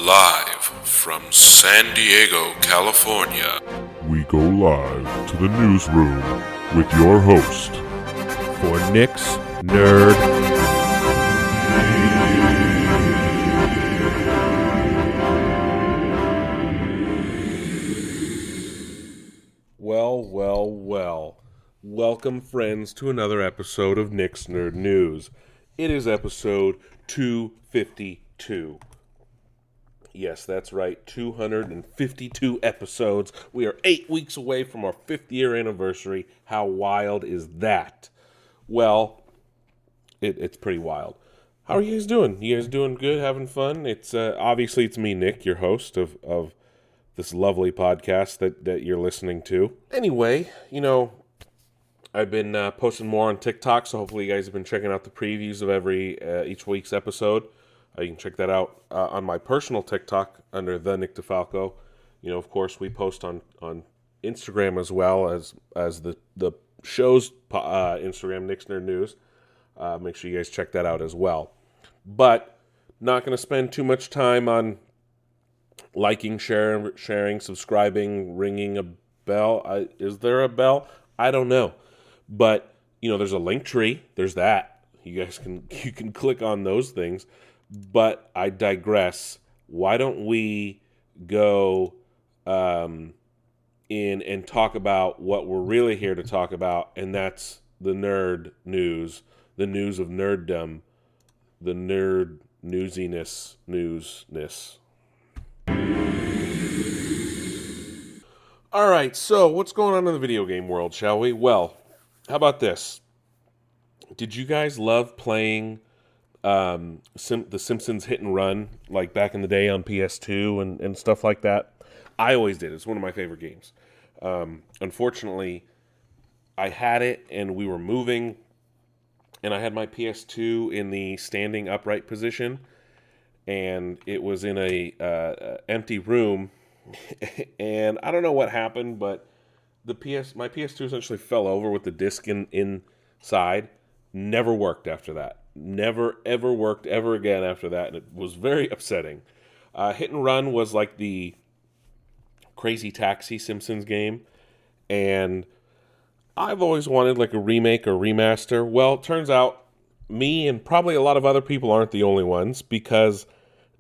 Live from San Diego, California. We go live to the newsroom with your host for Nick's Nerd. Well. Welcome, friends, to another episode of Nick's Nerd News. It is episode 252. Yes, that's right, 252 episodes. We are 8 weeks away from our 5th year anniversary. How wild is that? Well, it's pretty wild. How are you guys doing? You guys doing good, having fun? It's obviously it's me, Nick, your host of this lovely podcast that you're listening to. Anyway, I've been posting more on TikTok, so hopefully you guys have been checking out the previews of each week's episode. You can check that out on my personal TikTok under the Nick DeFalco. Of course, we post on Instagram as well as the show's Instagram, Nick's Nerd News. Make sure you guys check that out as well. But not going to spend too much time on liking, sharing, subscribing, ringing a bell. Is there a bell? I don't know. But, there's a link tree. There's that. You can click on those things. But I digress. Why don't we go in and talk about what we're really here to talk about, and that's the nerd news, the news of nerddom, the nerd newsiness. All right, so what's going on in the video game world, shall we? Well, how about this? Did you guys love playing the Simpsons Hit and Run, like back in the day on PS2 and stuff like that? I always did. It's one of my favorite games. Unfortunately, I had it and we were moving, and I had my PS2 in the standing upright position, and it was in a empty room, and I don't know what happened, but my PS2 essentially fell over with the disc inside. Never worked after that. Never, ever worked ever again after that, and it was very upsetting. Hit and Run was like the Crazy Taxi Simpsons game, and I've always wanted like a remake or remaster. Well, it turns out me and probably a lot of other people aren't the only ones, because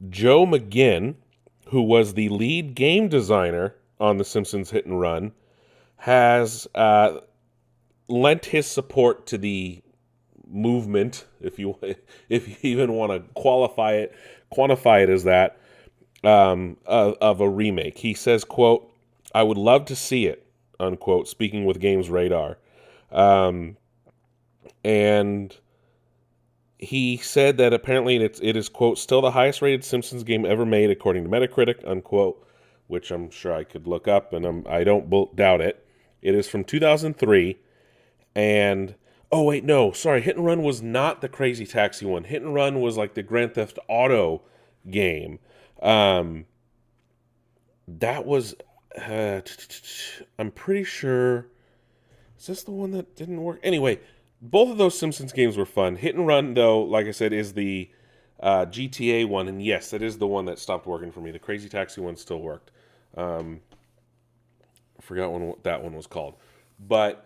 Joe McGinn, who was the lead game designer on The Simpsons Hit and Run, has lent his support to the movement, if you even want to quantify it as that, of a remake. He says, quote, "I would love to see it," unquote, speaking with Games Radar. And he said that apparently it is, quote, "still the highest rated Simpsons game ever made according to Metacritic," unquote, which I'm sure I could look up, and I don't doubt it. It is from 2003, and oh, wait, no, sorry. Hit and Run was not the Crazy Taxi one. Hit and Run was like the Grand Theft Auto game. That was, I'm pretty sure, is this the one that didn't work? Anyway, both of those Simpsons games were fun. Hit and Run, though, like I said, is the GTA one. And yes, that is the one that stopped working for me. The Crazy Taxi one still worked. I forgot what that one was called. But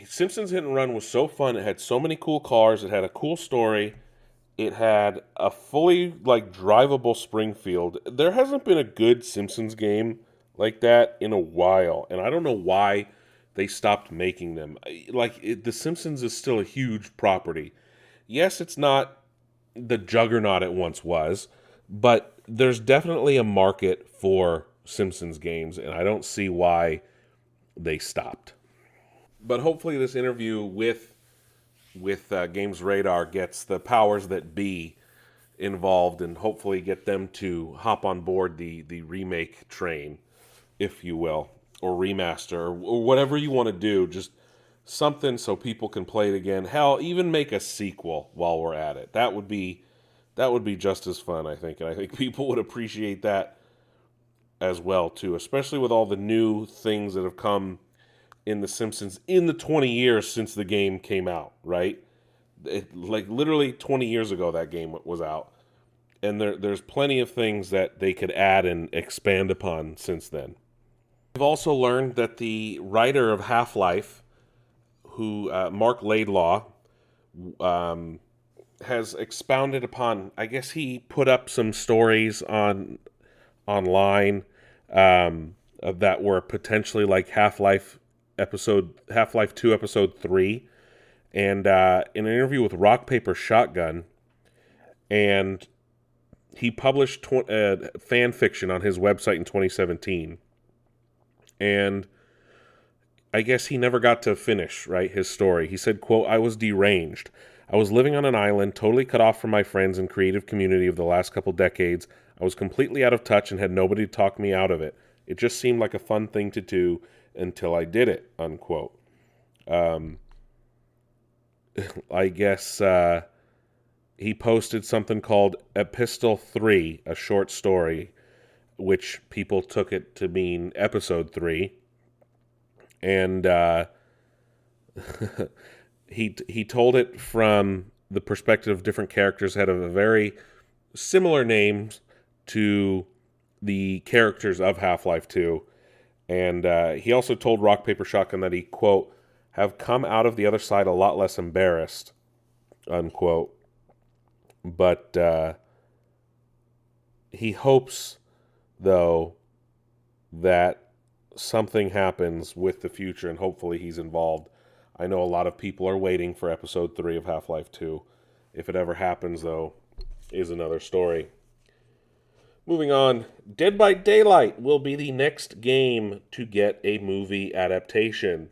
Simpsons Hit and Run was so fun. It had so many cool cars. It had a cool story. It had a fully drivable Springfield. There hasn't been a good Simpsons game like that in a while, and I don't know why they stopped making them. The Simpsons is still a huge property. Yes, it's not the juggernaut it once was, but there's definitely a market for Simpsons games, and I don't see why they stopped. But hopefully this interview with Games Radar gets the powers that be involved, and hopefully get them to hop on board the remake train, if you will, or remaster, or whatever you want to do. Just something so people can play it again. Hell, even make a sequel while we're at it. That would be just as fun, I think, and I think people would appreciate that as well too, especially with all the new things that have come in The Simpsons in the 20 years since the game came out, right? Literally 20 years ago that game was out. And there's plenty of things that they could add and expand upon since then. We've also learned that the writer of Half-Life, who Mark Laidlaw, has expounded upon. I guess he put up some stories online that were potentially like Half-Life 2 episode 3, and in an interview with Rock Paper Shotgun, and he published fan fiction on his website in 2017, and I guess he never got to finish, right, his story. He said, quote, "I was deranged. I was living on an island, totally cut off from my friends and creative community of the last couple decades. I was completely out of touch and had nobody to talk me out of it. It just seemed like a fun thing to do until I did it," unquote. I guess he posted something called Epistle 3, a short story, which people took it to mean Episode 3. And he told it from the perspective of different characters that have a very similar names to the characters of Half-Life 2. And he also told Rock Paper Shotgun that he, quote, "have come out of the other side a lot less embarrassed," unquote. But he hopes, though, that something happens with the future, and hopefully he's involved. I know a lot of people are waiting for Episode 3 of Half-Life 2. If it ever happens, though, is another story. Moving on, Dead by Daylight will be the next game to get a movie adaptation.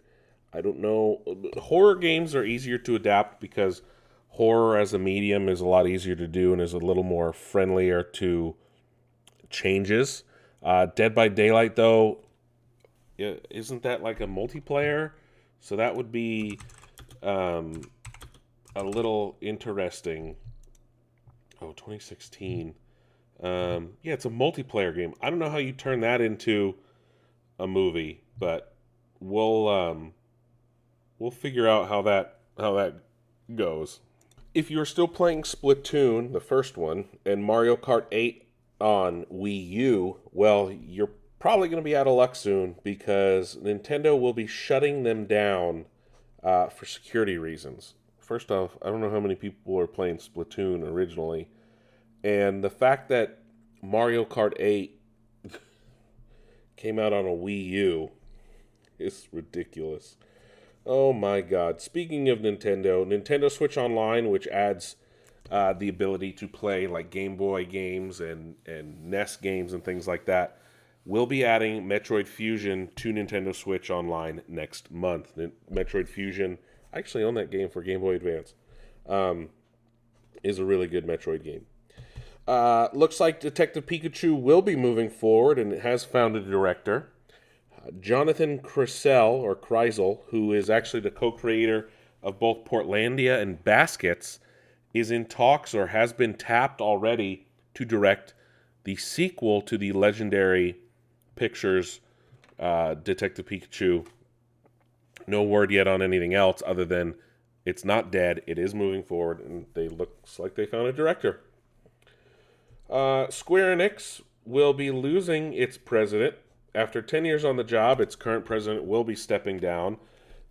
I don't know. Horror games are easier to adapt because horror as a medium is a lot easier to do and is a little more friendlier to changes. Dead by Daylight, though, isn't that like a multiplayer? So that would be a little interesting. Oh, 2016. Yeah, it's a multiplayer game. I don't know how you turn that into a movie, but we'll figure out how that goes. If you're still playing Splatoon, the first one, and Mario Kart 8 on Wii U, well, you're probably going to be out of luck soon because Nintendo will be shutting them down for security reasons. First off, I don't know how many people were playing Splatoon originally, and the fact that Mario Kart 8 came out on a Wii U is ridiculous. Oh my god. Speaking of Nintendo Switch Online, which adds the ability to play like Game Boy games and NES games and things like that, will be adding Metroid Fusion to Nintendo Switch Online next month. Metroid Fusion, I actually own that game for Game Boy Advance, is a really good Metroid game. Looks like Detective Pikachu will be moving forward, and it has found a director. Jonathan Kreisel, who is actually the co-creator of both Portlandia and Baskets, is in talks or has been tapped already to direct the sequel to the legendary Pictures Detective Pikachu. No word yet on anything else other than it's not dead, it is moving forward, and looks like they found a director. Square Enix will be losing its president. After 10 years on the job, its current president will be stepping down.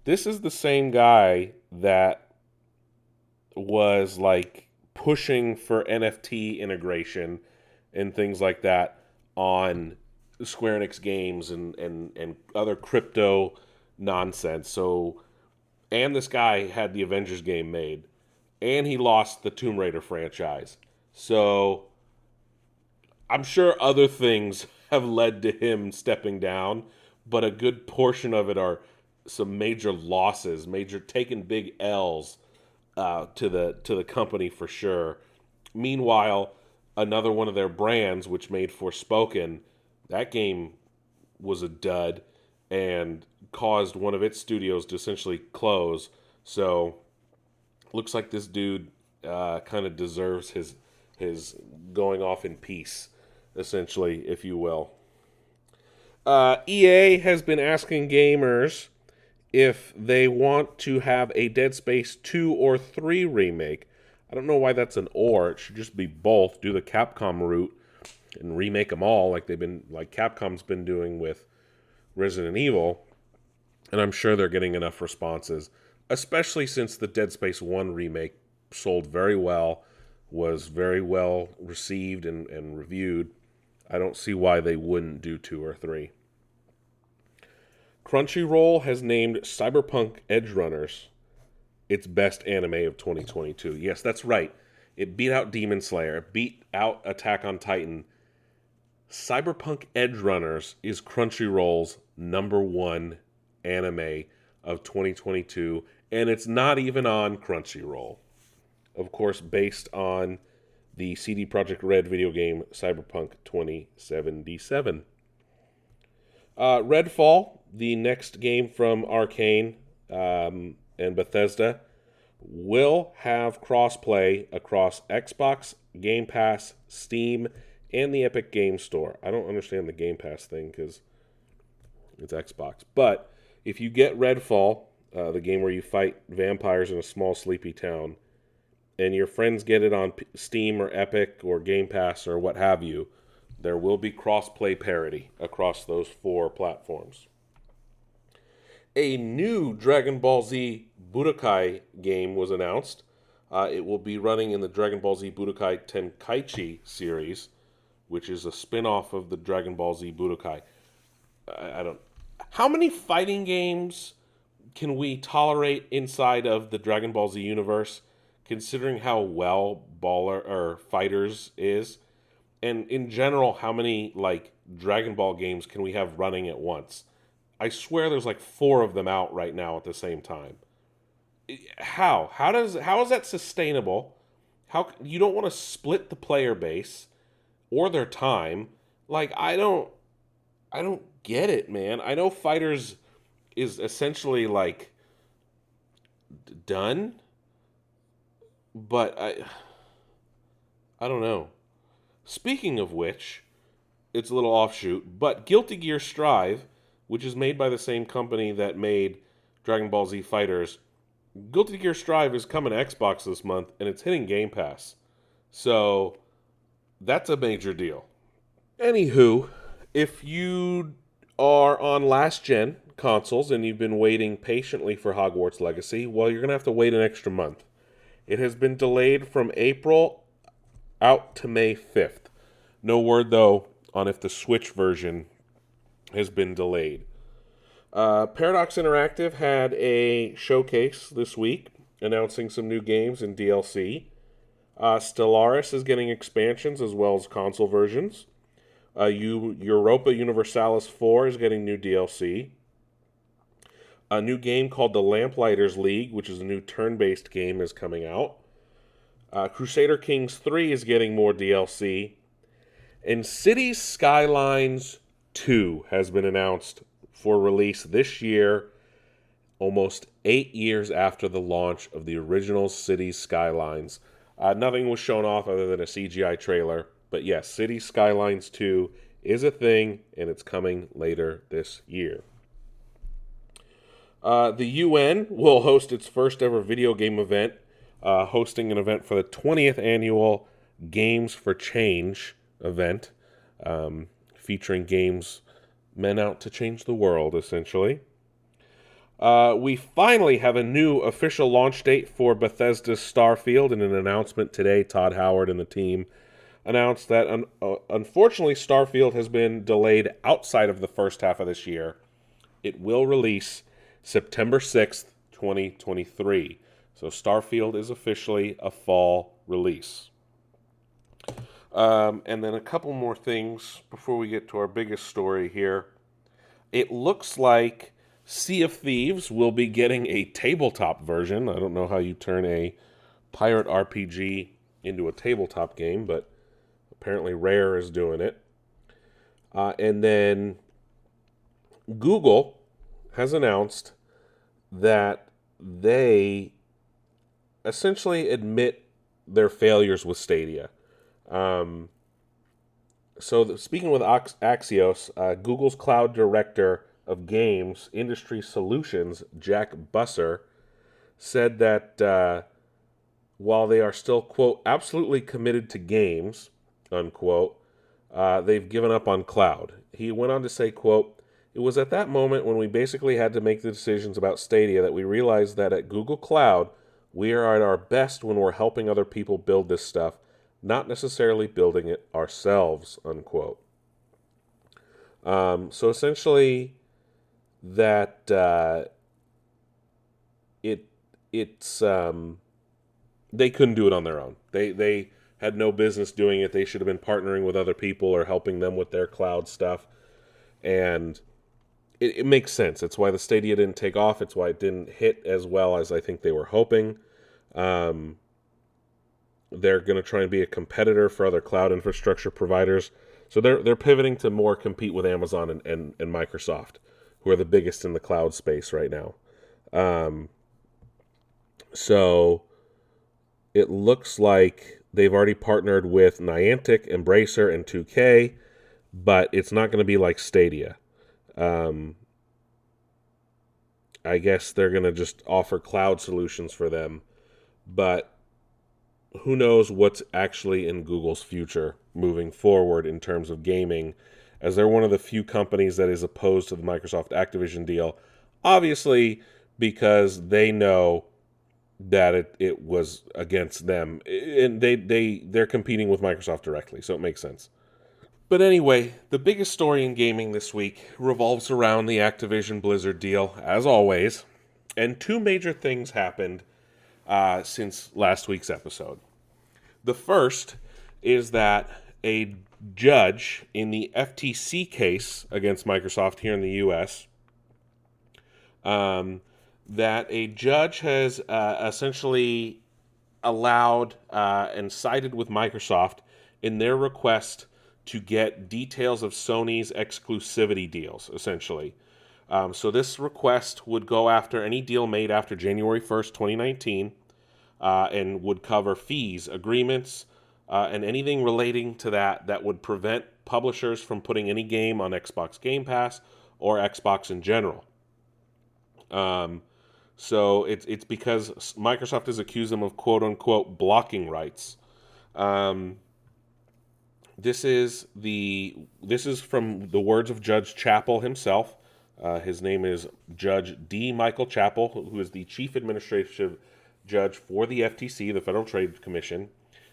This is the same guy that was like pushing for NFT integration and things like that on Square Enix games and other crypto nonsense. So, and this guy had the Avengers game made, and he lost the Tomb Raider franchise. So, I'm sure other things have led to him stepping down, but a good portion of it are some major losses, taking big L's to the company for sure. Meanwhile, another one of their brands, which made Forspoken, that game was a dud and caused one of its studios to essentially close. So, looks like this dude kind of deserves his going off in peace, essentially, if you will. EA has been asking gamers if they want to have a Dead Space 2 or 3 remake. I don't know why that's an or. It should just be both. Do the Capcom route and remake them all like Capcom's been doing with Resident Evil. And I'm sure they're getting enough responses, especially since the Dead Space 1 remake sold very well, was very well received and reviewed. I don't see why they wouldn't do 2 or 3. Crunchyroll has named Cyberpunk Edgerunners its best anime of 2022. Yes, that's right. It beat out Demon Slayer. It beat out Attack on Titan. Cyberpunk Edgerunners is Crunchyroll's #1 anime of 2022, and it's not even on Crunchyroll. Of course, based on the CD Projekt Red video game Cyberpunk 2077. Redfall, the next game from Arcane and Bethesda, will have crossplay across Xbox, Game Pass, Steam, and the Epic Game Store. I don't understand the Game Pass thing because it's Xbox. But if you get Redfall, the game where you fight vampires in a small sleepy town, and your friends get it on Steam or Epic or Game Pass or what have you, there will be cross-play parity across those 4 platforms. A new Dragon Ball Z Budokai game was announced. It will be running in the Dragon Ball Z Budokai Tenkaichi series, which is a spin-off of the Dragon Ball Z Budokai. I don't... How many fighting games can we tolerate inside of the Dragon Ball Z universe, considering how well Fighters is? And in general, how many Dragon Ball games can we have running at once? I swear there's 4 of them out right now at the same time. How is that sustainable? How you don't want to split the player base or their time? I don't get it, man. I know Fighters is essentially done, but I don't know. Speaking of which, it's a little offshoot, but Guilty Gear Strive, which is made by the same company that made Dragon Ball Z Fighters, Guilty Gear Strive is coming to Xbox this month, and it's hitting Game Pass. So, that's a major deal. Anywho, if you are on last-gen consoles and you've been waiting patiently for Hogwarts Legacy, well, you're going to have to wait an extra month. It has been delayed from April out to May 5th. No word, though, on if the Switch version has been delayed. Paradox Interactive had a showcase this week announcing some new games and DLC. Stellaris is getting expansions as well as console versions. Europa Universalis 4 is getting new DLC. A new game called The Lamplighters League, which is a new turn-based game, is coming out. Crusader Kings 3 is getting more DLC. And Cities Skylines II has been announced for release this year, almost 8 years after the launch of the original Cities Skylines. Nothing was shown off other than a CGI trailer. But yes, Cities Skylines 2 is a thing, and it's coming later this year. The UN will host its first ever video game event, hosting an event for the 20th annual Games for Change event, featuring games meant out to change the world, essentially. We finally have a new official launch date for Bethesda's Starfield. In an announcement today, Todd Howard and the team announced that unfortunately Starfield has been delayed outside of the first half of this year. It will release September 6th, 2023. So Starfield is officially a fall release. And then a couple more things before we get to our biggest story here. It looks like Sea of Thieves will be getting a tabletop version. I don't know how you turn a pirate RPG into a tabletop game, but apparently Rare is doing it. And then Google has announced that they essentially admit their failures with Stadia. Speaking with Axios, Google's Cloud Director of Games Industry Solutions, Jack Busser, said that while they are still, quote, absolutely committed to games, unquote, they've given up on cloud. He went on to say, quote, "It was at that moment when we basically had to make the decisions about Stadia that we realized that at Google Cloud, we are at our best when we're helping other people build this stuff, not necessarily building it ourselves," unquote. So essentially, that it's they couldn't do it on their own. They had no business doing it. They should have been partnering with other people or helping them with their cloud stuff. And it makes sense. It's why the Stadia didn't take off. It's why it didn't hit as well as I think they were hoping. They're going to try and be a competitor for other cloud infrastructure providers. So they're pivoting to more compete with Amazon and Microsoft, who are the biggest in the cloud space right now. So it looks like they've already partnered with Niantic, Embracer, and 2K, but it's not going to be like Stadia. I guess they're going to just offer cloud solutions for them, but who knows what's actually in Google's future moving forward in terms of gaming, as they're one of the few companies that is opposed to the Microsoft Activision deal, obviously because they know that it was against them, and they're competing with Microsoft directly, so it makes sense. But anyway, the biggest story in gaming this week revolves around the ActivisionBlizzard deal, as always, and two major things happened since last week's episode. The first is that a judge in the FTC case against Microsoft here in the U.S., that a judge has essentially allowed and sided with Microsoft in their request to get details of Sony's exclusivity deals, essentially. So this request would go after any deal made after January 1st, 2019, and would cover fees, agreements, and anything relating to that would prevent publishers from putting any game on Xbox Game Pass or Xbox in general. So it's because Microsoft has accused them of quote-unquote blocking rights. This is from the words of Judge Chappell himself. His name is Judge D. Michael Chappell, who is the Chief Administrative Judge for the FTC, the Federal Trade Commission.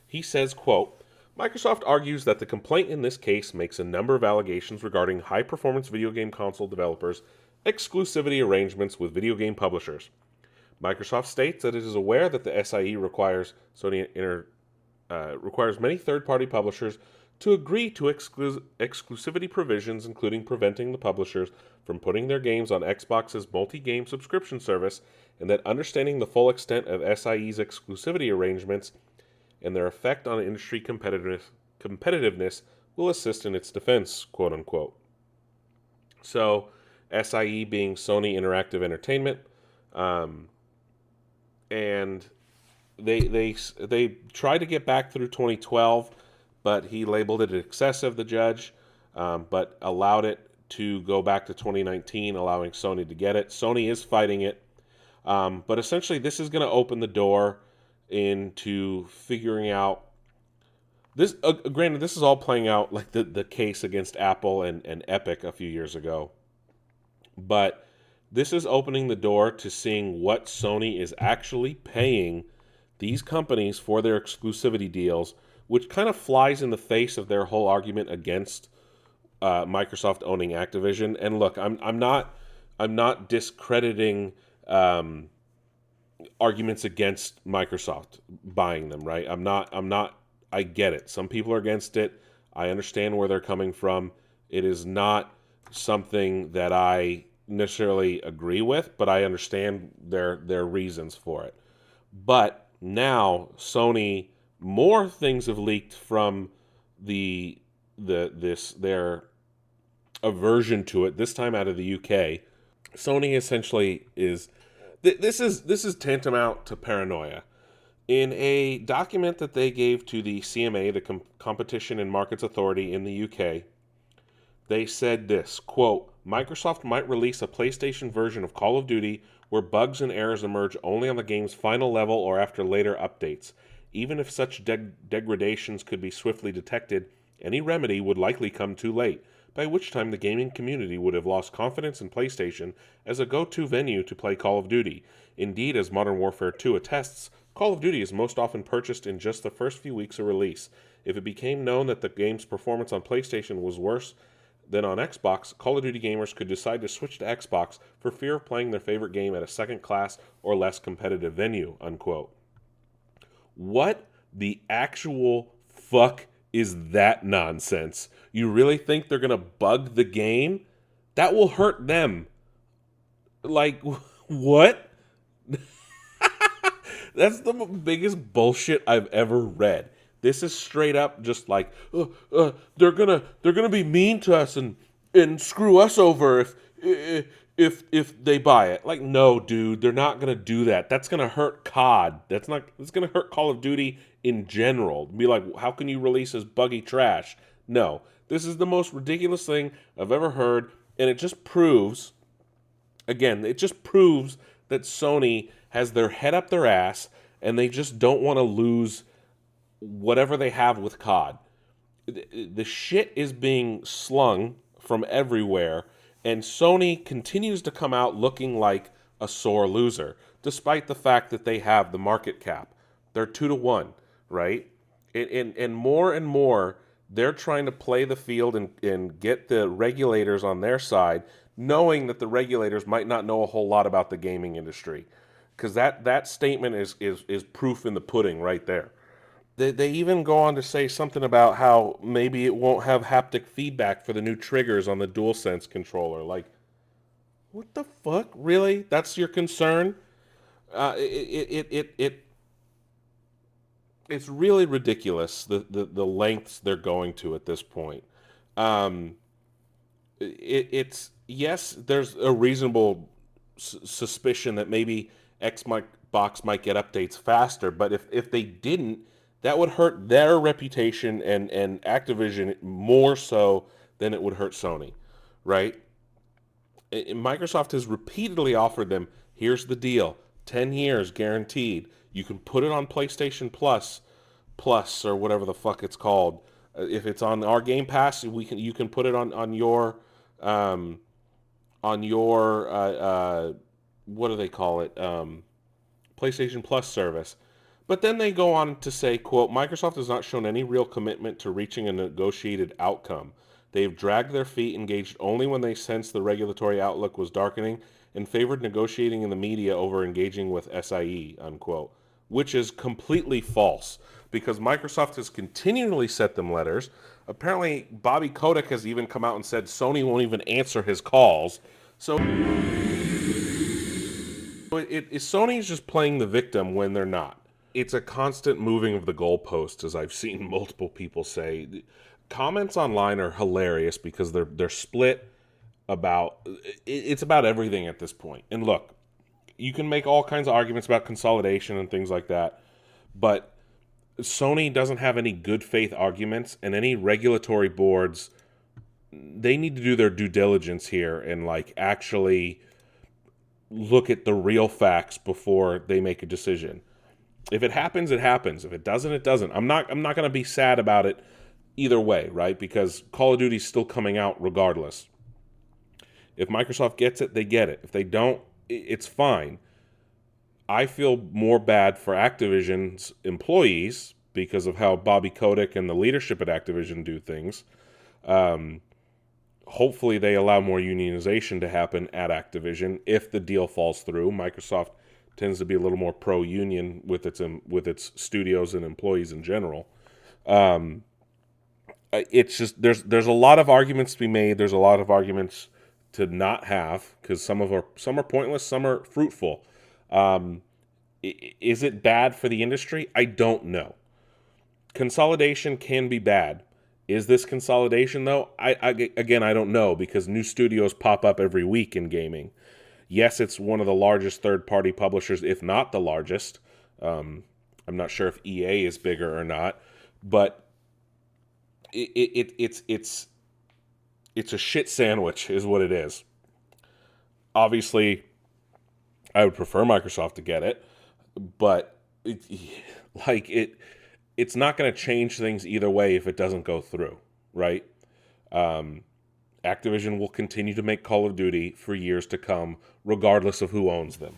He says, quote, "Microsoft argues that the complaint in this case makes a number of allegations regarding high-performance video game console developers' exclusivity arrangements with video game publishers. Microsoft states that it is aware that the SIE requires many third-party publishers to agree to exclusivity provisions, including preventing the publishers from putting their games on Xbox's multi-game subscription service, and that understanding the full extent of SIE's exclusivity arrangements and their effect on industry competitiveness will assist in its defense," quote-unquote. So, SIE being Sony Interactive Entertainment, and they tried to get back through 2012, but he labeled it excessive, the judge, but allowed it to go back to 2019, allowing Sony to get it. Sony is fighting it, but essentially this is going to open the door into figuring out this. Granted, this is all playing out like the case against Apple and Epic a few years ago, but this is opening the door to seeing what Sony is actually paying these companies for their exclusivity deals, which kind of flies in the face of their whole argument against Microsoft owning Activision. And look, I'm not discrediting arguments against Microsoft buying them, right? I'm not. I get it. Some people are against it. I understand where they're coming from. It is not something that I necessarily agree with, but I understand their reasons for it. But now Sony, more things have leaked from their aversion to it, this time out of the UK. Sony essentially is this is tantamount to paranoia. In a document that they gave to the CMA, the Competition and Markets Authority in the UK, they said this, quote, "Microsoft might release a PlayStation version of Call of Duty where bugs and errors emerge only on the game's final level or after later updates. Even if such degradations could be swiftly detected, any remedy would likely come too late, by which time the gaming community would have lost confidence in PlayStation as a go-to venue to play Call of Duty. Indeed, as Modern Warfare 2 attests, Call of Duty is most often purchased in just the first few weeks of release. If it became known that the game's performance on PlayStation was worse than on Xbox, Call of Duty gamers could decide to switch to Xbox for fear of playing their favorite game at a second-class or less competitive venue, unquote. What the actual fuck is that nonsense? You really think they're going to bug the game? That will hurt them. Like, what? That's the biggest bullshit I've ever read. This is straight up just like, they're gonna be mean to us and screw us over if they buy it. Like, no, dude, they're not gonna do that. That's gonna hurt COD. That's gonna hurt Call of Duty in general. Be like, how can you release this buggy trash? No, this is the most ridiculous thing I've ever heard, and it just proves, again, that Sony has their head up their ass, and they just don't want to lose whatever they have with COD. The shit is being slung from everywhere, and Sony continues to come out looking like a sore loser, despite the fact that they have the market cap. They're 2-1, right? And more, they're trying to play the field and get the regulators on their side, knowing that the regulators might not know a whole lot about the gaming industry. Because that statement is proof in the pudding right there. They even go on to say something about how maybe it won't have haptic feedback for the new triggers on the DualSense controller. Like, what the fuck? Really? That's your concern? It's really ridiculous, the lengths they're going to at this point. It's yes, there's a reasonable suspicion that maybe Xbox might get updates faster, but if they didn't, that would hurt their reputation and Activision more so than it would hurt Sony, right? Microsoft has repeatedly offered them, here's the deal, 10 years guaranteed. You can put it on PlayStation Plus, or whatever the fuck it's called. If it's on our Game Pass, you can put it on your what do they call it? PlayStation Plus service. But then they go on to say, quote, Microsoft has not shown any real commitment to reaching a negotiated outcome. They've dragged their feet, engaged only when they sensed the regulatory outlook was darkening, and favored negotiating in the media over engaging with SIE, unquote. Which is completely false, because Microsoft has continually sent them letters. Apparently, Bobby Kotick has even come out and said Sony won't even answer his calls. So Sony's just playing the victim when they're not. It's a constant moving of the goalposts, as I've seen multiple people say. Comments online are hilarious because they're split about, it's about everything at this point. And look, you can make all kinds of arguments about consolidation and things like that, but Sony doesn't have any good faith arguments, and any regulatory boards, they need to do their due diligence here and like actually look at the real facts before they make a decision. If it happens, it happens. If it doesn't, it doesn't. I'm not going to be sad about it either way, right? Because Call of Duty's still coming out regardless. If Microsoft gets it, they get it. If they don't, it's fine. I feel more bad for Activision's employees because of how Bobby Kotick and the leadership at Activision do things. Hopefully they allow more unionization to happen at Activision if the deal falls through. Microsoft tends to be a little more pro-union with its studios and employees in general. It's just there's a lot of arguments to be made. There's a lot of arguments to not have, because some are pointless, some are fruitful. Is it bad for the industry? I don't know. Consolidation can be bad. Is this consolidation, though? Again, I don't know, because new studios pop up every week in gaming. Yes, it's one of the largest third-party publishers, if not the largest. I'm not sure if EA is bigger or not, but it's a shit sandwich, is what it is. Obviously, I would prefer Microsoft to get it, but it's not going to change things either way if it doesn't go through, right? Activision will continue to make Call of Duty for years to come, regardless of who owns them.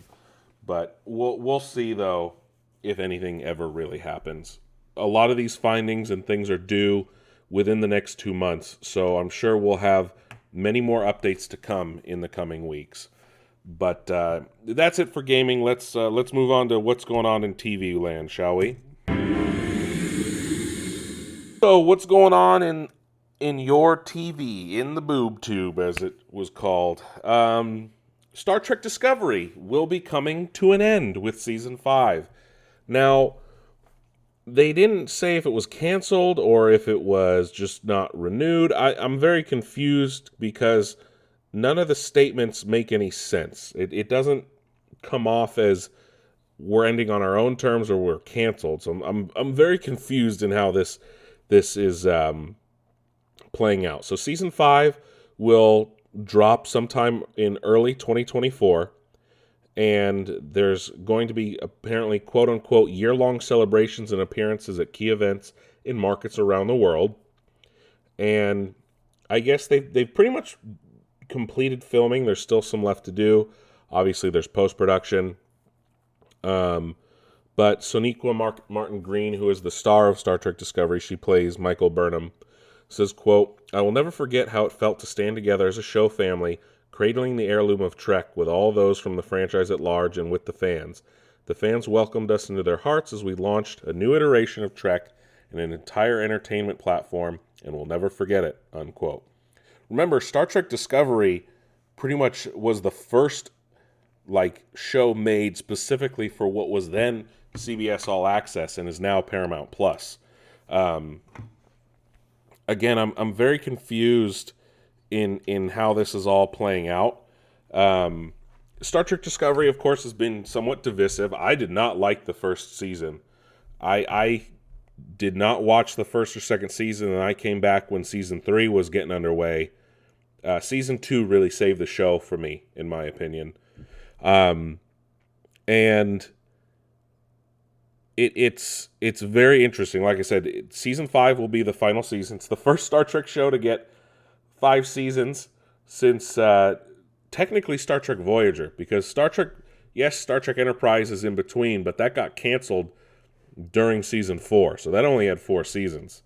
But we'll see, though, if anything ever really happens. A lot of these findings and things are due within the next 2 months, so I'm sure we'll have many more updates to come in the coming weeks. But that's it for gaming. Let's move on to what's going on in TV land, shall we? So what's going on in your TV, in the boob tube, as it was called? Star Trek Discovery will be coming to an end with Season 5. Now, they didn't say if it was canceled or if it was just not renewed. I'm very confused because none of the statements make any sense. It doesn't come off as we're ending on our own terms or we're canceled. So I'm very confused in how this is playing out. So Season 5 will drop sometime in early 2024. And there's going to be apparently quote-unquote year-long celebrations and appearances at key events in markets around the world. And I guess they've pretty much completed filming. There's still some left to do. Obviously, there's post-production. But Sonequa Martin Green, who is the star of Star Trek Discovery, she plays Michael Burnham, says, quote, "I will never forget how it felt to stand together as a show family, cradling the heirloom of Trek with all those from the franchise at large and with the fans. The fans welcomed us into their hearts as we launched a new iteration of Trek and an entire entertainment platform, and we'll never forget it," unquote. Remember, Star Trek Discovery pretty much was the first show made specifically for what was then CBS All Access and is now Paramount Plus. Again, I'm very confused in how this is all playing out. Star Trek Discovery, of course, has been somewhat divisive. I did not like the first season. I did not watch the first or second season, and I came back when Season 3 was getting underway. Season 2 really saved the show for me, in my opinion. And it's very interesting. Like I said, Season 5 will be the final season. It's the first Star Trek show to get 5 seasons since technically Star Trek Voyager, because Star Trek Enterprise is in between, but that got canceled during Season 4, so that only had 4 seasons.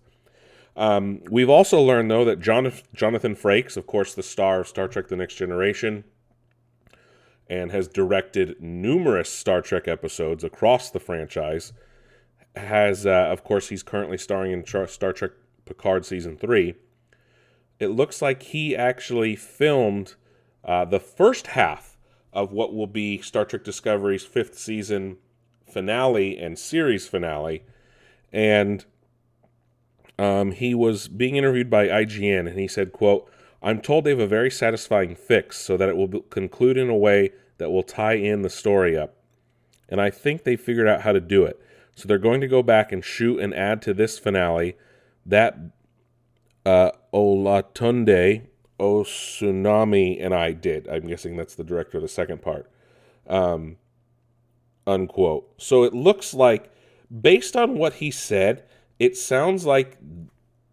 We've also learned, though, that Jonathan Frakes, of course the star of Star Trek The Next Generation, and has directed numerous Star Trek episodes across the franchise, has, of course, he's currently starring in Star Trek Picard Season 3. It looks like he actually filmed the first half of what will be Star Trek Discovery's 5th season finale and series finale. And he was being interviewed by IGN, and he said, quote, "I'm told they have a very satisfying fix so that it will conclude in a way that will tie in the story up. And I think they figured out how to do it. So they're going to go back and shoot and add to this finale that Olatunde Osunami and I did." I'm guessing that's the director of the second part. Unquote. So it looks like, based on what he said, it sounds like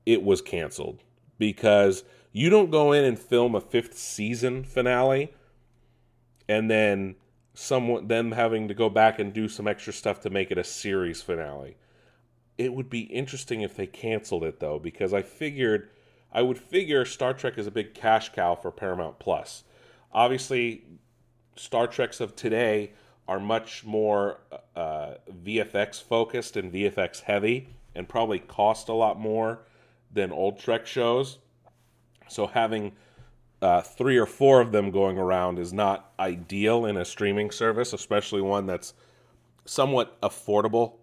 it was canceled, because you don't go in and film a 5th season finale and then them having to go back and do some extra stuff to make it a series finale. It would be interesting if they canceled it, though, because I would figure Star Trek is a big cash cow for Paramount Plus. Obviously, Star Treks of today are much more VFX focused and VFX heavy, and probably cost a lot more than old Trek shows. So having 3 or 4 of them going around is not ideal in a streaming service, especially one that's somewhat affordable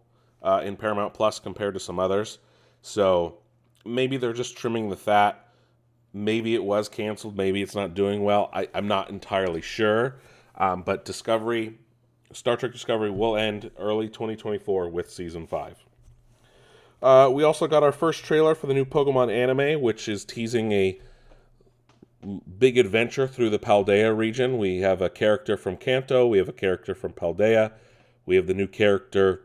in Paramount Plus compared to some others. So maybe they're just trimming the fat. Maybe it was canceled. Maybe it's not doing well. I'm not entirely sure. But Star Trek Discovery will end early 2024 with Season 5. We also got our first trailer for the new Pokemon anime, which is teasing a big adventure through the Paldea region. We have a character from Kanto. We have a character from Paldea. We have the new character,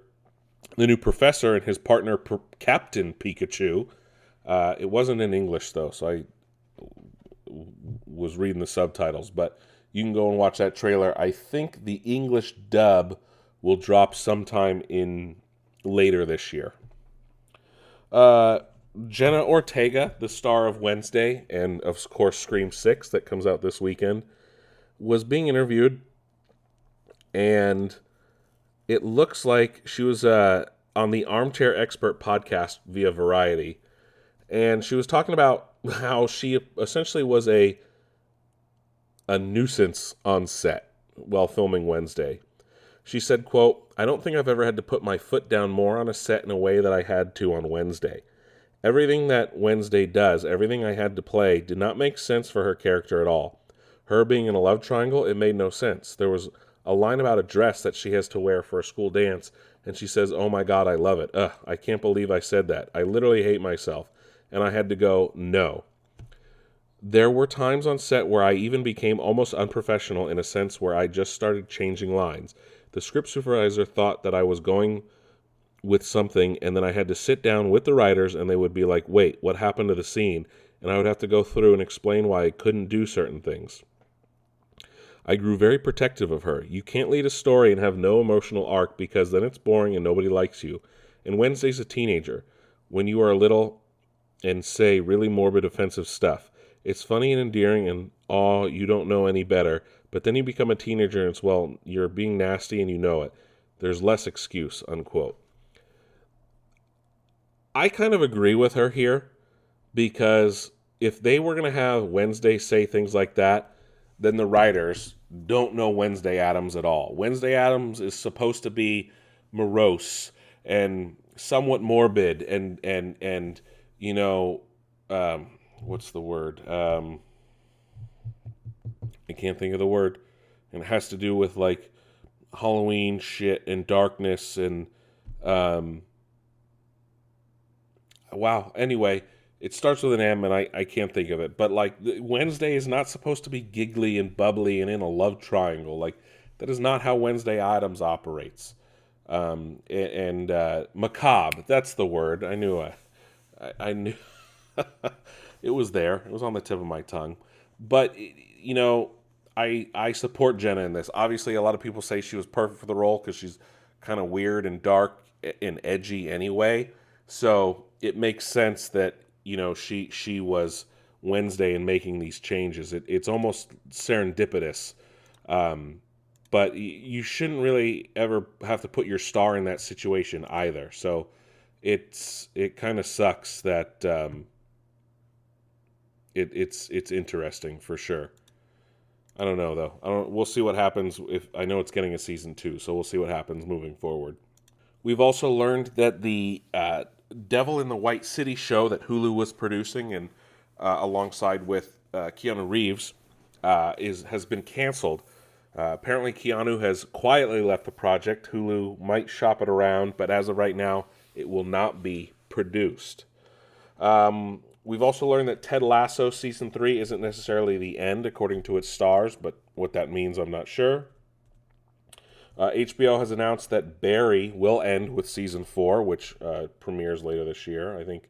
the new professor, and his partner, Captain Pikachu. It wasn't in English, though, so I was reading the subtitles. But you can go and watch that trailer. I think the English dub will drop sometime in later this year. Jenna Ortega, the star of Wednesday and, of course, Scream 6 that comes out this weekend, was being interviewed, and it looks like she was on the Armchair Expert podcast via Variety, and she was talking about how she essentially was a nuisance on set while filming Wednesday. She said, quote, "I don't think I've ever had to put my foot down more on a set in a way that I had to on Wednesday. Everything that Wednesday does, everything I had to play, did not make sense for her character at all. Her being in a love triangle, it made no sense. There was a line about a dress that she has to wear for a school dance, and she says, 'Oh my God, I love it. Ugh, I can't believe I said that. I literally hate myself.' And I had to go, no. There were times on set where I even became almost unprofessional in a sense where I just started changing lines. The script supervisor thought that I was going with something, and then I had to sit down with the writers, and they would be like, 'Wait, what happened to the scene?' And I would have to go through and explain why I couldn't do certain things. I grew very protective of her. You can't lead a story and have no emotional arc because then it's boring and nobody likes you. And Wednesday's a teenager. When you are little and say really morbid, offensive stuff, it's funny and endearing and, oh, you don't know any better. But then you become a teenager and it's, well, you're being nasty and you know it. There's less excuse," unquote. I kind of agree with her here, because if they were going to have Wednesday say things like that, then the writers don't know Wednesday Addams at all. Wednesday Addams is supposed to be morose and somewhat morbid and you know, what's the word? I can't think of the word. And it has to do with like Halloween shit and darkness and wow. Anyway, it starts with an M, and I can't think of it. But, like, Wednesday is not supposed to be giggly and bubbly and in a love triangle. Like, that is not how Wednesday Addams operates. Macabre, that's the word. I knew it was there. It was on the tip of my tongue. But, you know, I support Jenna in this. Obviously, a lot of people say she was perfect for the role because she's kind of weird and dark and edgy anyway. So it makes sense that, you know, she was Wednesday in making these changes. It's almost serendipitous. But you shouldn't really ever have to put your star in that situation either. So it kind of sucks that it's interesting for sure. I don't know though. We'll see what happens. If I know it's getting a season 2, so we'll see what happens moving forward. We've also learned that the Devil in the White City show that Hulu was producing and alongside with Keanu Reeves has been canceled. Apparently Keanu has quietly left the project. Hulu might shop it around, but as of right now, it will not be produced. We've also learned that Ted Lasso Season 3 isn't necessarily the end, according to its stars, but what that means, I'm not sure. HBO has announced that Barry will end with Season 4, which premieres later this year. I think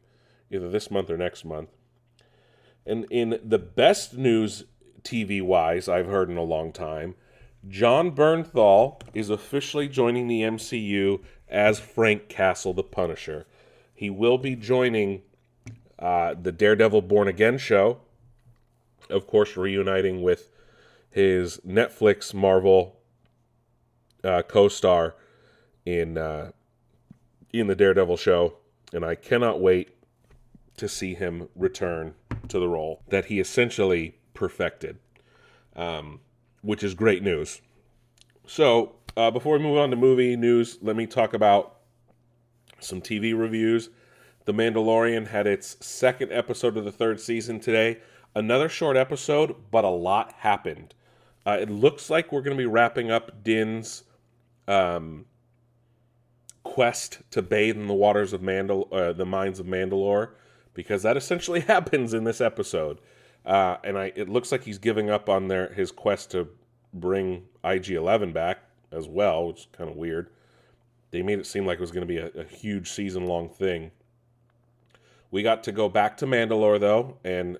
either this month or next month. And in the best news TV-wise I've heard in a long time, Jon Bernthal is officially joining the MCU as Frank Castle, the Punisher. He will be joining the Daredevil Born Again show, of course reuniting with his Netflix Marvel co-star in the Daredevil show, and I cannot wait to see him return to the role that he essentially perfected, which is great news. So, before we move on to movie news, let me talk about some TV reviews. The Mandalorian had its second episode of the third season today. Another short episode, but a lot happened. It looks like we're going to be wrapping up Din's quest to bathe in the waters of the mines of Mandalore, because that essentially happens in this episode. It looks like he's giving up on his quest to bring IG-11 back as well, which is kind of weird. They made it seem like it was going to be a huge season-long thing. We got to go back to Mandalore, though, and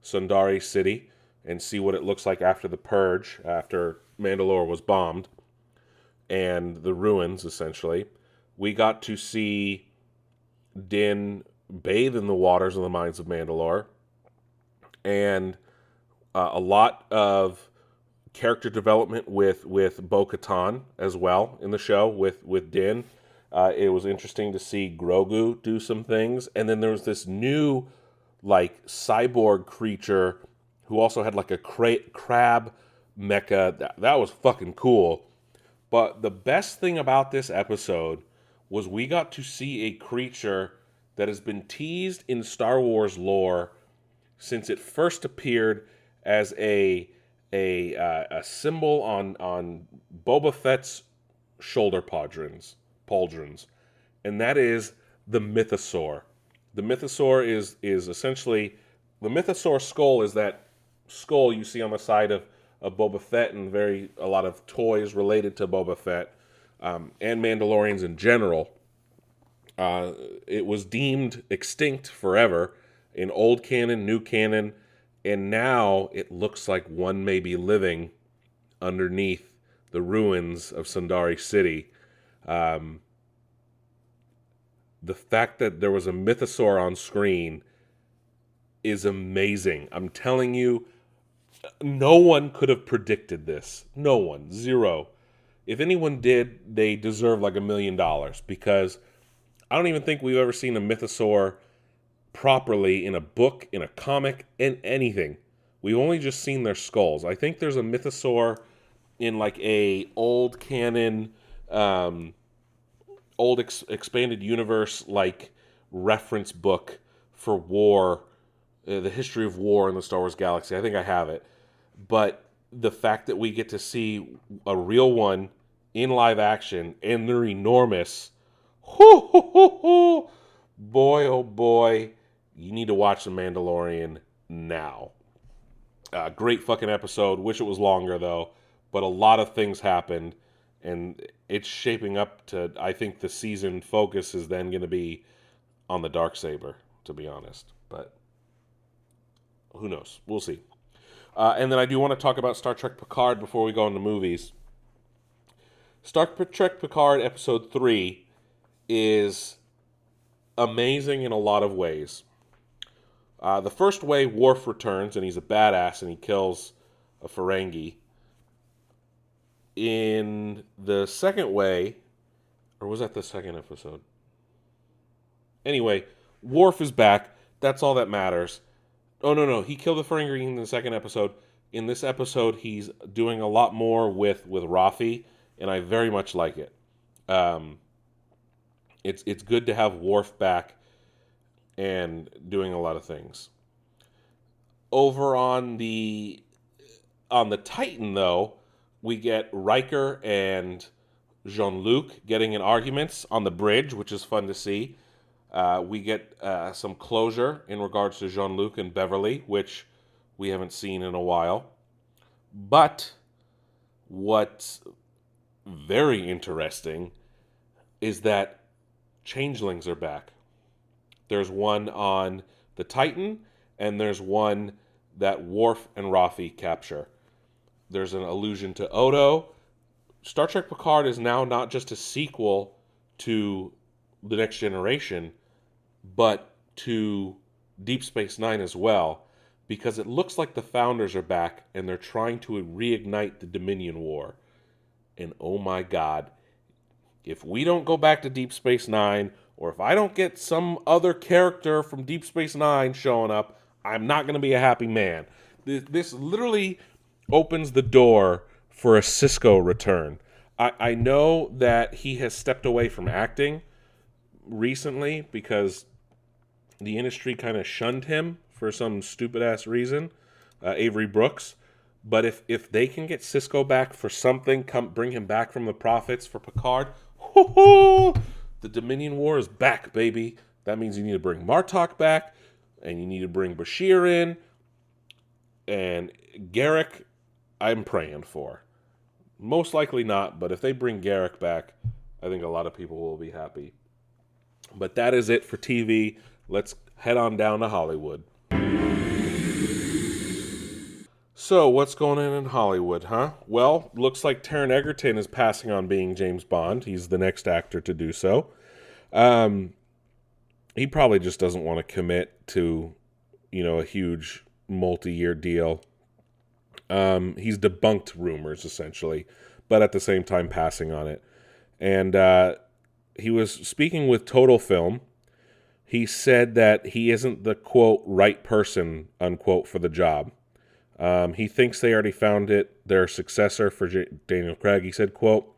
Sundari City, and see what it looks like after the Purge, after Mandalore was bombed, and the ruins, essentially. We got to see Din bathe in the waters of the mines of Mandalore, and a lot of character development with Bo-Katan as well in the show with Din. It was interesting to see Grogu do some things, and then there was this new like cyborg creature who also had like a crab mecha. That was fucking cool. But the best thing about this episode was we got to see a creature that has been teased in Star Wars lore since it first appeared as a symbol on Boba Fett's shoulder pauldrons, and that is the mythosaur. The mythosaur is essentially, the mythosaur skull is that skull you see on the side of Boba Fett, and a lot of toys related to Boba Fett and Mandalorians in general. It was deemed extinct forever in old canon, new canon, and now it looks like one may be living underneath the ruins of Sundari City. The fact that there was a mythosaur on screen is amazing. I'm telling you, no one could have predicted this. No one. Zero. If anyone did, they deserve like $1 million, because I don't even think we've ever seen a mythosaur properly in a book, in a comic, in anything. We've only just seen their skulls. I think there's a mythosaur in like a old canon, expanded universe like reference book for war, the history of war in the Star Wars galaxy. I think I have it. But the fact that we get to see a real one in live action, and they're enormous, boy, oh boy, you need to watch The Mandalorian now. Great fucking episode. Wish it was longer, though. But a lot of things happened, and it's shaping up to, I think the season focus is then going to be on the Darksaber, to be honest. But who knows? We'll see. And then I do want to talk about Star Trek Picard before we go into movies. Star Trek Picard Episode 3 is amazing in a lot of ways. The first way, Worf returns, and he's a badass, and he kills a Ferengi. In the second way, or was that the second episode? Anyway, Worf is back. That's all that matters. Oh, no, he killed the Ferengi in the second episode. In this episode, he's doing a lot more with Rafi, and I very much like it. It's good to have Worf back and doing a lot of things. Over on the Titan, though, we get Riker and Jean-Luc getting in arguments on the bridge, which is fun to see. We get some closure in regards to Jean-Luc and Beverly, which we haven't seen in a while. But what's very interesting is that changelings are back. There's one on the Titan, and there's one that Worf and Rafi capture. There's an allusion to Odo. Star Trek Picard is now not just a sequel to The Next Generation, but to Deep Space Nine as well, because it looks like the Founders are back, and they're trying to reignite the Dominion War. And oh my God, if we don't go back to Deep Space Nine, or if I don't get some other character from Deep Space Nine showing up, I'm not going to be a happy man. This literally opens the door for a Sisko return. I know that he has stepped away from acting recently because the industry kind of shunned him for some stupid-ass reason, Avery Brooks. But if they can get Sisko back for something, bring him back from the Prophets for Picard, the Dominion War is back, baby. That means you need to bring Martok back, and you need to bring Bashir in. And Garrick, I'm praying for. Most likely not, but if they bring Garrick back, I think a lot of people will be happy. But that is it for TV. Let's head on down to Hollywood. So, what's going on in Hollywood, huh? Well, looks like Taron Egerton is passing on being James Bond. He's the next actor to do so. He probably just doesn't want to commit to, a huge multi-year deal. He's debunked rumors, essentially, but at the same time passing on it. And he was speaking with Total Film. He said that he isn't the, quote, right person, unquote, for the job. He thinks they already found their successor for Daniel Craig. He said, quote,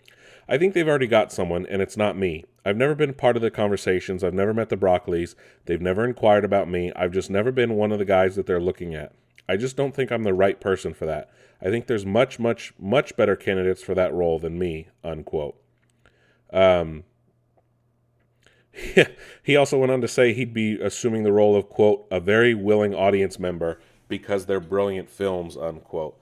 I think they've already got someone, and it's not me. I've never been part of the conversations. I've never met the Broccoli's. They've never inquired about me. I've just never been one of the guys that they're looking at. I just don't think I'm the right person for that. I think there's much, much, much better candidates for that role than me, unquote. He also went on to say he'd be assuming the role of, quote, a very willing audience member because they're brilliant films, unquote.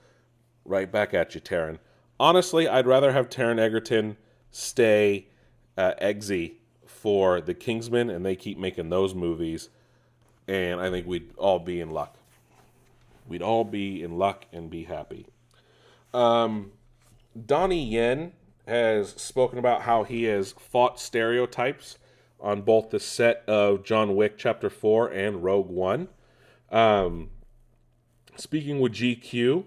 Right back at you, Taron. Honestly, I'd rather have Taron Egerton stay Eggsy for The Kingsman, and they keep making those movies, and I think we'd all be in luck. We'd all be in luck and be happy. Donnie Yen has spoken about how he has fought stereotypes on both the set of John Wick Chapter 4 and Rogue One. Speaking with GQ,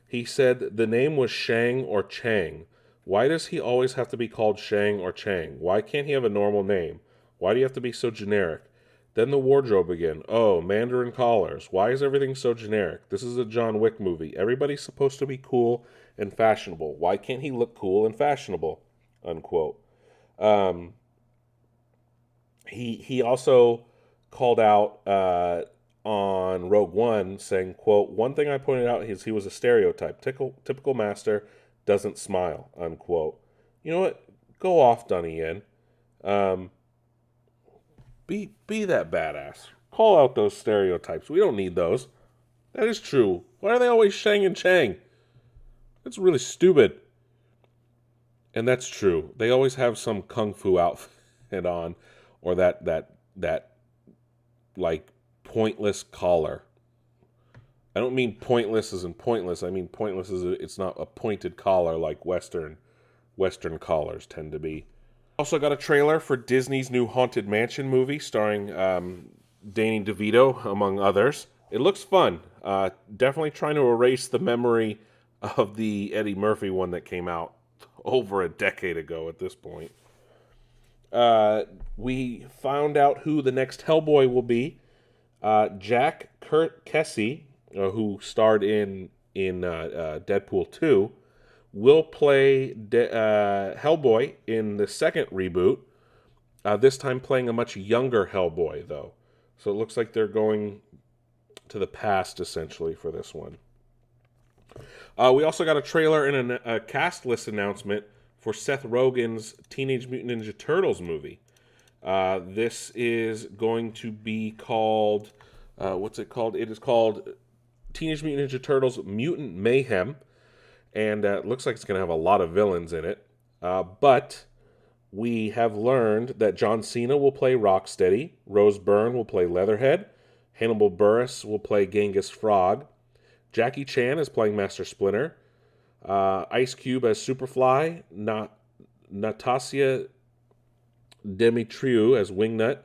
he said the name was Shang or Chang. Why does he always have to be called Shang or Chang? Why can't he have a normal name? Why do you have to be so generic? Then the wardrobe again. Oh, Mandarin collars. Why is everything so generic? This is a John Wick movie. Everybody's supposed to be cool and fashionable. Why can't he look cool and fashionable? Unquote. He also called out on Rogue One, saying, quote, one thing I pointed out is he was a stereotype. Typical master doesn't smile, unquote. You know what? Go off, Donnie Yen. Be that badass. Call out those stereotypes. We don't need those. That is true. Why are they always Shang and Chang? That's really stupid. And that's true. They always have some kung fu outfit on, or that like pointless collar. I don't mean pointless as in pointless. I mean pointless as it's not a pointed collar like Western collars tend to be. Also got a trailer for Disney's new Haunted Mansion movie starring Danny DeVito, among others. It looks fun. Definitely trying to erase the memory of the Eddie Murphy one that came out over a decade ago at this point. We found out who the next Hellboy will be. Jack Kesey, who starred in Deadpool 2, will play Hellboy in the second reboot, this time playing a much younger Hellboy, though. So it looks like they're going to the past, essentially, for this one. We also got a trailer and a cast list announcement for Seth Rogen's Teenage Mutant Ninja Turtles movie. This is going to be called... what's it called? It is called Teenage Mutant Ninja Turtles Mutant Mayhem. And it looks like it's going to have a lot of villains in it. But we have learned that John Cena will play Rocksteady. Rose Byrne will play Leatherhead. Hannibal Buress will play Genghis Frog. Jackie Chan is playing Master Splinter. Ice Cube as Superfly. Natasha Demetriou as Wingnut.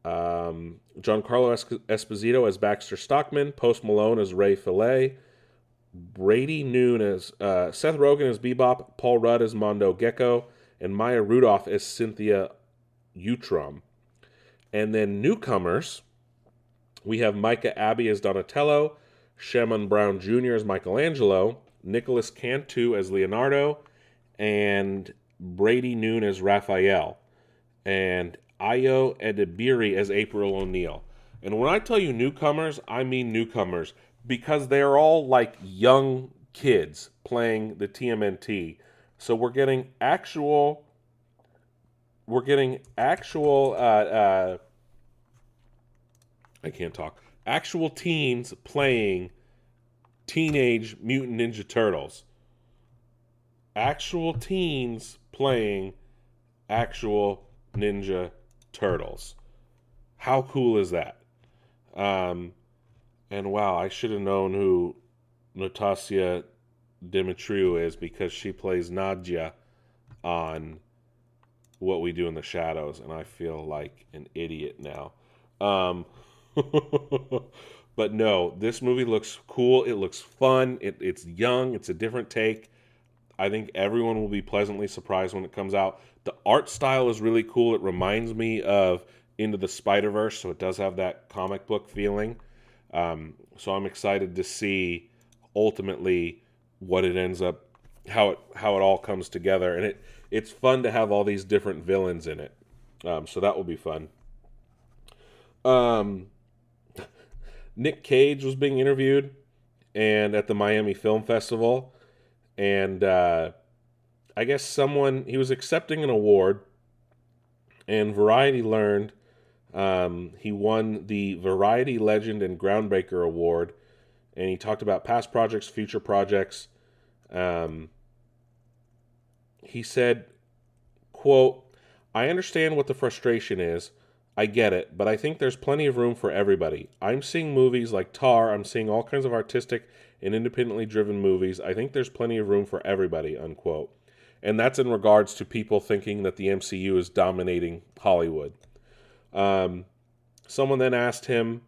Giancarlo Esposito as Baxter Stockman. Post Malone as Ray Fillet. Brady Noon as Seth Rogen as Bebop. Paul Rudd as Mondo Gecko. And Maya Rudolph as Cynthia Utrom. And then newcomers, we have Micah Abbey as Donatello. Shamon Brown Jr. as Michelangelo. Nicholas Cantu as Leonardo. And Brady Noon as Raphael. And Ayo Edebiri as April O'Neil. And when I tell you newcomers, I mean newcomers, because they're all like young kids playing the TMNT. So we're getting actual I can't talk. Actual teens playing Teenage Mutant Ninja Turtles. Actual teens playing actual Ninja Turtles. How cool is that? And wow, I should have known who Natasha Dimitriou is because she plays Nadja on What We Do in the Shadows, and I feel like an idiot now. But no, this movie looks cool. It looks fun. It's young. It's a different take. I think everyone will be pleasantly surprised when it comes out. The art style is really cool. It reminds me of Into the Spider-Verse, so it does have that comic book feeling. So I'm excited to see ultimately what it ends up, how it all comes together, and it's fun to have all these different villains in it. So that will be fun. Nick Cage was being interviewed and at the Miami Film Festival, and I guess he was accepting an award, and Variety learned he won the Variety Legend and Groundbreaker Award, and he talked about past projects, future projects. He said, quote, "I understand what the frustration is. I get it, but I think there's plenty of room for everybody. I'm seeing movies like Tar. I'm seeing all kinds of artistic and independently driven movies. I think there's plenty of room for everybody," unquote. And that's in regards to people thinking that the MCU is dominating Hollywood. Someone then asked him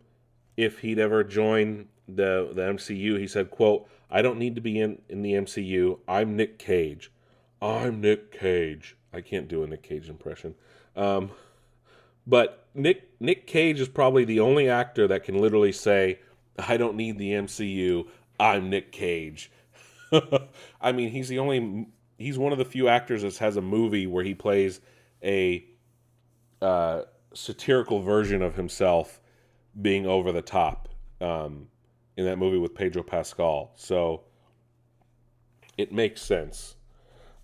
if he'd ever join the MCU. He said, quote, "I don't need to be in the MCU. I'm Nick Cage." I'm Nick Cage. I can't do a Nick Cage impression. But Nick Cage is probably the only actor that can literally say, "I don't need the MCU. I'm Nick Cage." I mean, he's one of the few actors that has a movie where he plays a satirical version of himself being over the top in that movie with Pedro Pascal. So it makes sense.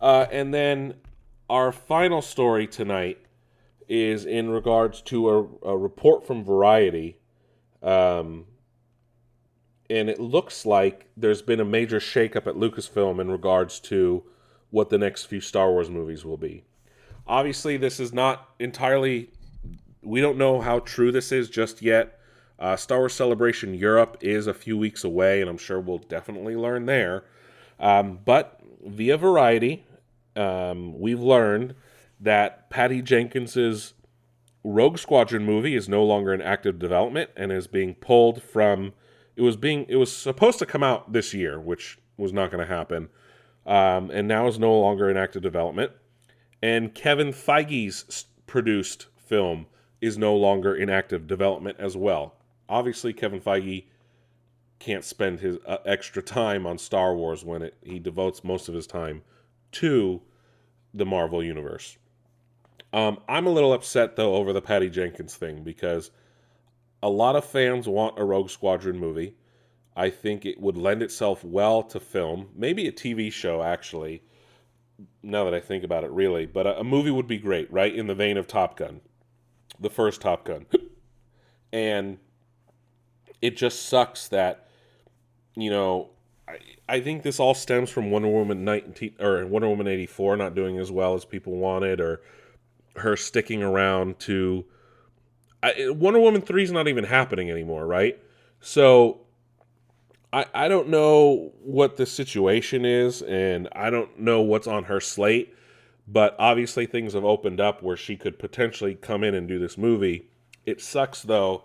And then our final story tonight is in regards to a report from Variety. And it looks like there's been a major shakeup at Lucasfilm in regards to what the next few Star Wars movies will be. Obviously, this is not entirely... We don't know how true this is just yet. Star Wars Celebration Europe is a few weeks away, and I'm sure we'll definitely learn there. But via Variety, we've learned that Patty Jenkins's Rogue Squadron movie is no longer in active development and is being pulled from... It was supposed to come out this year, which was not going to happen, and now is no longer in active development. And Kevin Feige's produced film is no longer in active development as well. Obviously, Kevin Feige can't spend his extra time on Star Wars when he devotes most of his time to the Marvel Universe. I'm a little upset, though, over the Patty Jenkins thing, because a lot of fans want a Rogue Squadron movie. I think it would lend itself well to film. Maybe a TV show, actually, now that I think about it, really. But a movie would be great, right? In the vein of Top Gun. The first Top Gun. And it just sucks that, I think this all stems from Wonder Woman 84 not doing as well as people wanted, or her sticking around to... Wonder Woman 3 is not even happening anymore, right? So, I don't know what the situation is, and I don't know what's on her slate, but obviously things have opened up where she could potentially come in and do this movie. It sucks, though,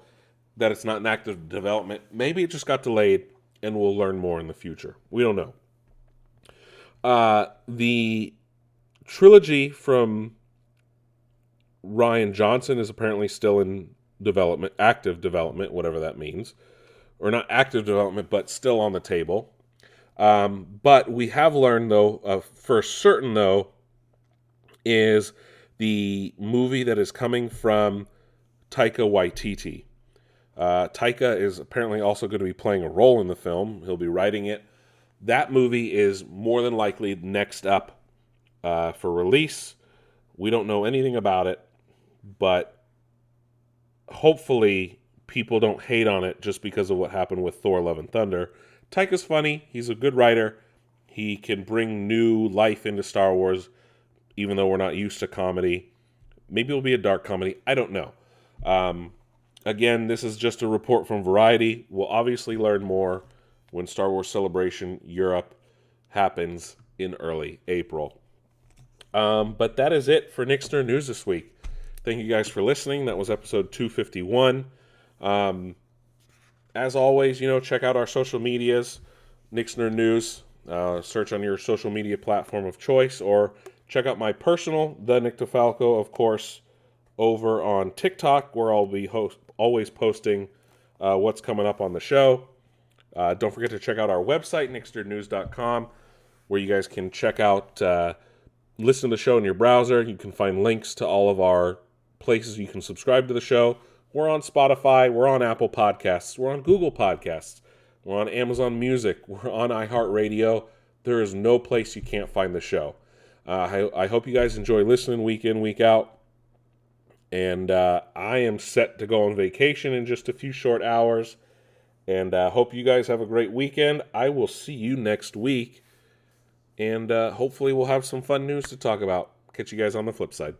that it's not in active development. Maybe it just got delayed, and we'll learn more in the future. We don't know. The trilogy from Rian Johnson is apparently still in development, active development, whatever that means. Or not active development, but still on the table. But we have learned, though, for certain, though, is the movie that is coming from Taika Waititi. Taika is apparently also going to be playing a role in the film. He'll be writing it. That movie is more than likely next up for release. We don't know anything about it, but hopefully people don't hate on it just because of what happened with Thor: Love and Thunder. Taika's funny. He's a good writer. He can bring new life into Star Wars, even though we're not used to comedy. Maybe it'll be a dark comedy. I don't know. Again, this is just a report from Variety. We'll obviously learn more when Star Wars Celebration Europe happens in early April. But that is it for Nick's Nerd News this week. Thank you guys for listening. That was episode 251. As always, check out our social medias, Nick's Nerd News. Search on your social media platform of choice, or check out my personal, The Nick DeFalco, of course, over on TikTok, where I'll be always posting what's coming up on the show. Don't forget to check out our website, nicksnerdnews.com, where you guys can check out, listen to the show in your browser. You can find links to all of our places you can subscribe to the show. We're on Spotify. We're on Apple Podcasts. We're on Google Podcasts. We're on Amazon Music. We're on iHeartRadio. There is no place you can't find the show. I hope you guys enjoy listening week in, week out. And I am set to go on vacation in just a few short hours. And hope you guys have a great weekend. I will see you next week. And hopefully we'll have some fun news to talk about. Catch you guys on the flip side.